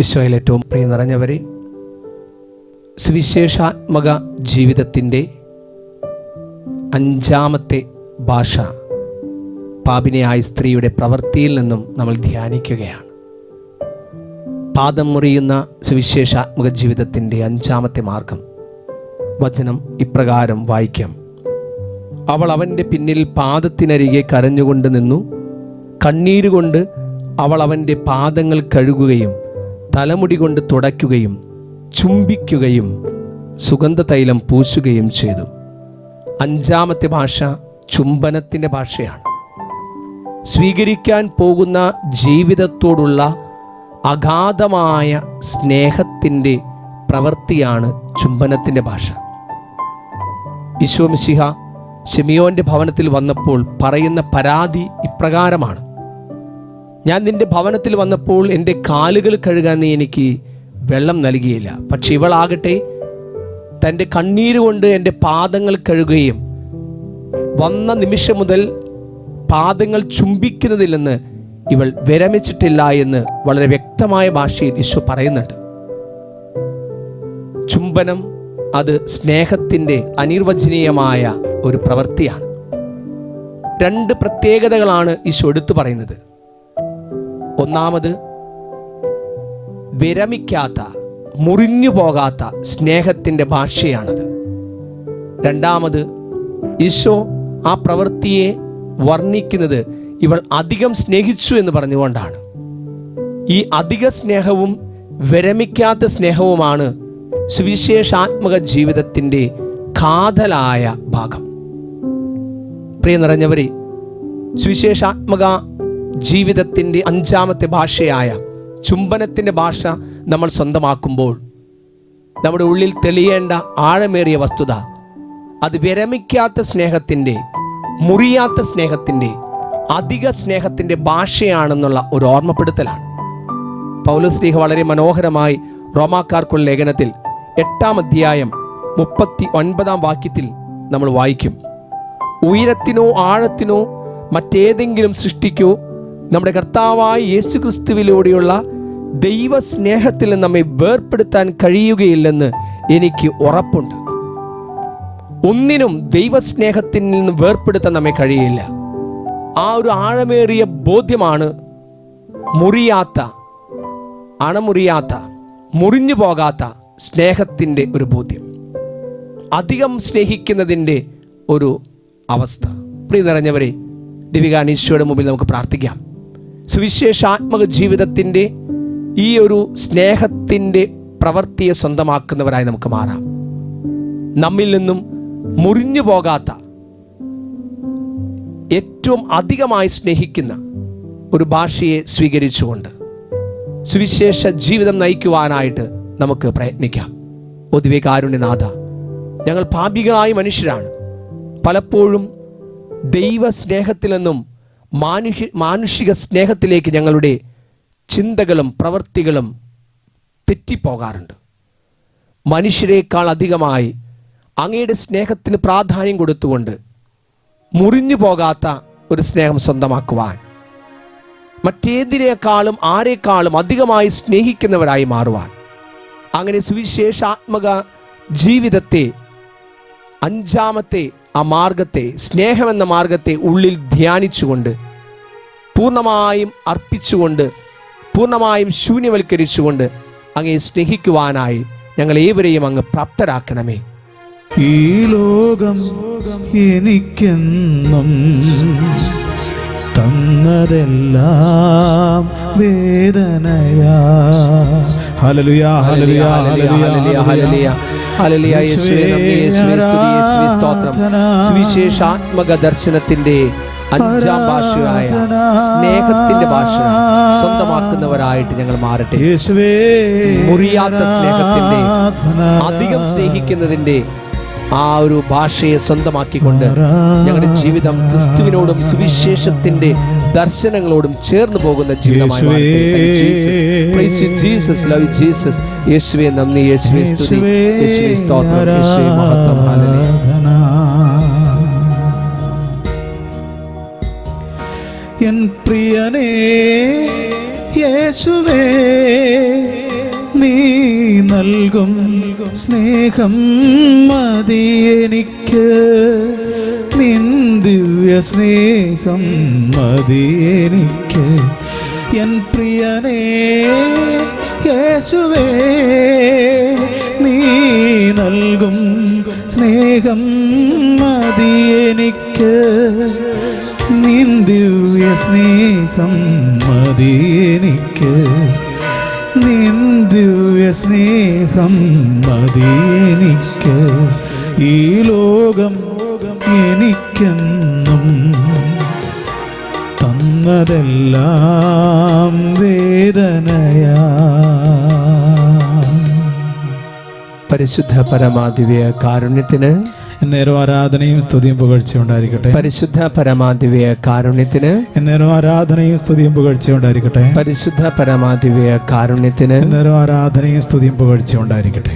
ഈശോയിൽ ഏറ്റവും പ്രിയം നിറഞ്ഞവരെ, സുവിശേഷാത്മക ജീവിതത്തിൻ്റെ 5-ാമത്തെ ഭാഷ പാപിനിയായ സ്ത്രീയുടെ പ്രവൃത്തിയിൽ നിന്നും നമ്മൾ ധ്യാനിക്കുകയാണ്. പാദം മുറിയുന്ന സുവിശേഷാത്മക ജീവിതത്തിൻ്റെ 5-ാമത്തെ മാർഗം വചനം ഇപ്രകാരം വായിക്കാം. അവൾ അവൻ്റെ പിന്നിൽ പാദത്തിനരികെ കരഞ്ഞുകൊണ്ട് നിന്നു. കണ്ണീരുകൊണ്ട് അവൾ അവൻ്റെ പാദങ്ങൾ കഴുകുകയും തലമുടി കൊണ്ട് തുടയ്ക്കുകയും ചുംബിക്കുകയും സുഗന്ധതൈലം പൂശുകയും ചെയ്തു. 5-ാമത്തെ ഭാഷ ചുംബനത്തിൻ്റെ ഭാഷയാണ്. സ്വീകരിക്കാൻ പോകുന്ന ജീവിതത്തോടുള്ള അഗാധമായ സ്നേഹത്തിൻ്റെ പ്രവൃത്തിയാണ് ചുംബനത്തിൻ്റെ ഭാഷ. ഈശോ മിശിഹ ശിമിയോൻ്റെ ഭവനത്തിൽ വന്നപ്പോൾ പറയുന്ന പരാതി ഇപ്രകാരമാണ്: ഞാൻ നിന്റെ ഭവനത്തിൽ വന്നപ്പോൾ എൻ്റെ കാലുകൾ കഴുകാൻ നീ എനിക്ക് വെള്ളം നൽകിയില്ല. പക്ഷെ ഇവളാകട്ടെ തൻ്റെ കണ്ണീര് കൊണ്ട് എൻ്റെ പാദങ്ങൾ കഴുകുകയും വന്ന നിമിഷം മുതൽ പാദങ്ങൾ ചുംബിക്കുന്നതിൽ നിന്ന് ഇവൾ വിരമിച്ചിട്ടില്ല എന്ന് വളരെ വ്യക്തമായ ഭാഷയിൽ ഈശോ പറയുന്നുണ്ട്. ചുംബനം അത് സ്നേഹത്തിൻ്റെ അനിർവചനീയമായ ഒരു പ്രവൃത്തിയാണ്. 2 പ്രത്യേകതകളാണ് ഈശോ എടുത്തു പറയുന്നത്. ഒന്നാമത്, വിരമിക്കാത്ത, മുറിഞ്ഞു പോകാത്ത സ്നേഹത്തിൻ്റെ ഭാഷയാണത്. രണ്ടാമത്, ഈശോ ആ പ്രവൃത്തിയെ വർണ്ണിക്കുന്നത് ഇവൾ അധികം സ്നേഹിച്ചു എന്ന് പറഞ്ഞുകൊണ്ടാണ്. ഈ അധിക സ്നേഹവും വിരമിക്കാത്ത സ്നേഹവുമാണ് സുവിശേഷാത്മക ജീവിതത്തിൻ്റെ കാതലായ ഭാഗം. പ്രിയ നിറഞ്ഞവരെ, സുവിശേഷാത്മക ജീവിതത്തിൻ്റെ 5-ാമത്തെ ഭാഷയായ ചുംബനത്തിൻ്റെ ഭാഷ നമ്മൾ സ്വന്തമാക്കുമ്പോൾ നമ്മുടെ ഉള്ളിൽ തെളിയേണ്ട ആഴമേറിയ വസ്തുത അത് വിരമിക്കാത്ത സ്നേഹത്തിൻ്റെ, മുറിയാത്ത സ്നേഹത്തിൻ്റെ, അധിക സ്നേഹത്തിൻ്റെ ഭാഷയാണെന്നുള്ള ഒരു ഓർമ്മപ്പെടുത്തലാണ്. പൗലോസ് ശ്ലീഹ വളരെ മനോഹരമായി റോമാക്കാർക്കുള്ള ലേഖനത്തിൽ 8-ാം അധ്യായം 39-ാം വാക്യത്തിൽ നമ്മൾ വായിക്കും: ഉയരത്തിനോ ആഴത്തിനോ മറ്റേതെങ്കിലും സൃഷ്ടിക്കോ നമ്മുടെ കർത്താവായ യേശു ക്രിസ്തുവിലൂടെയുള്ള ദൈവസ്നേഹത്തിൽ നമ്മെ വേർപ്പെടുത്താൻ കഴിയുകയില്ലെന്ന് എനിക്ക് ഉറപ്പുണ്ട്. ഒന്നിനും ദൈവസ്നേഹത്തിൽ നിന്ന് വേർപ്പെടുത്താൻ നമ്മെ കഴിയില്ല. ആ ഒരു ആഴമേറിയ ബോധ്യമാണ് മുറിയാത്ത, അണമുറിയാത്ത, മുറിഞ്ഞു പോകാത്ത സ്നേഹത്തിൻ്റെ ഒരു ബോധ്യം, അധികം സ്നേഹിക്കുന്നതിൻ്റെ ഒരു അവസ്ഥ. പ്രിയ നിറഞ്ഞവരെ, ദിവികാനീശോയുടെ മുമ്പിൽ നമുക്ക് പ്രാർത്ഥിക്കാം. സുവിശേഷാത്മക ജീവിതത്തിൻ്റെ ഈ ഒരു സ്നേഹത്തിൻ്റെ പ്രവൃത്തിയെ സ്വന്തമാക്കുന്നവരായി നമുക്ക് മാറാം. നമ്മിൽ നിന്നും മുറിഞ്ഞു പോകാത്ത, ഏറ്റവും അധികമായി സ്നേഹിക്കുന്ന ഒരു ഭാഷയെ സ്വീകരിച്ചുകൊണ്ട് സുവിശേഷ ജീവിതം നയിക്കുവാനായിട്ട് നമുക്ക് പ്രയത്നിക്കാം. ഓ ദിവ്യകാരുണ്യനാഥ, ഞങ്ങൾ പാപികളായ മനുഷ്യരാണ്. പലപ്പോഴും ദൈവസ്നേഹത്തിൽ നിന്നും മാനുഷിക സ്നേഹത്തിലേക്ക് ഞങ്ങളുടെ ചിന്തകളും പ്രവൃത്തികളും തെറ്റിപ്പോകാറുണ്ട്. മനുഷ്യരെക്കാൾ അധികമായി അങ്ങയുടെ സ്നേഹത്തിന് പ്രാധാന്യം കൊടുത്തുകൊണ്ട് മുറിഞ്ഞു പോകാത്ത ഒരു സ്നേഹം സ്വന്തമാക്കുവാൻ, മറ്റേതിനേക്കാളും ആരെക്കാളും അധികമായി സ്നേഹിക്കുന്നവരായി മാറുവാൻ, അങ്ങനെ സുവിശേഷാത്മക ജീവിതത്തെ 5-ാമത്തെ ആ മാർഗത്തെ, സ്നേഹമെന്ന മാർഗത്തെ ഉള്ളിൽ ധ്യാനിച്ചുകൊണ്ട്, പൂർണ്ണമായും അർപ്പിച്ചുകൊണ്ട്, പൂർണ്ണമായും ശൂന്യവൽക്കരിച്ചുകൊണ്ട് അങ്ങേ സ്നേഹിക്കുവാനായി ഞങ്ങൾ ഏവരെയും അങ്ങ് പ്രാപ്തരാക്കണമേ. ഈ ലോകം എനിക്കെന്നും തന്നതെല്ലാം വേദനയാ. Hallelujah, hallelujah, hallelujah, hallelujah. സുവിശേഷാത്മക ദർശനത്തിന്റെ 5-ാം ഭാഷയായ സ്നേഹത്തിന്റെ ഭാഷ സ്വന്തമാക്കുന്നവരായിട്ട് ഞങ്ങൾ മാറട്ടെ. മുറിയാത്ത സ്നേഹത്തിന്റെ, അധികം സ്നേഹിക്കുന്നതിന്റെ ആ ഒരു ഭാഷയെ സ്വന്തമാക്കിക്കൊണ്ട് ഞങ്ങളുടെ ജീവിതം ക്രിസ്തുവിനോടും സുവിശേഷത്തിന്റെ ദർശനങ്ങളോടും ചേർന്ന് പോകുന്ന ജീവിതമായി മാറട്ടെ. യേശുവേ നന്ദി, യേശുവേ സ്തുതി, യേശുവേ സ്തോത്രം, യേശുവേ മഹത്വം. ഹല്ലേലൂയ. എൻ പ്രിയനേ യേശുവേ നീ നൽകും സ്നേഹം മതി എനിക്ക്, നിൻ ദിവ്യ സ്നേഹം മതി എനിക്ക്. എൻ പ്രിയനേ യേശുവേ നീ നൽകും സ്നേഹം മതി എനിക്ക്, നിൻ ദിവ്യ സ്നേഹം മതി എനിക്ക്, നിൻ ദിവ്യ സ്നേഹം മതി എനിക്ക്. ഈ ലോകം എനിക്കെന്നും തന്നതെല്ലാം വേദനയാ. പരിശുദ്ധ പരമാദിവ്യ കാരുണ്യത്തിന് എന്നേരം ആരാധനയും സ്തുതിയും പുകഴ്ചയും ഉണ്ടായിരിക്കട്ടെ. പരിശുദ്ധ പരമാദിവ്യ കാരുണ്യത്തിന് എന്നേരം ആരാധനയും സ്തുതിയും പുകഴ്ചയും ഉണ്ടായിരിക്കട്ടെ. പരിശുദ്ധ പരമാദിവ്യ കാരുണ്യത്തിന് എന്നേരം ആരാധനയും സ്തുതിയും പുകഴ്ചയും ഉണ്ടായിരിക്കട്ടെ.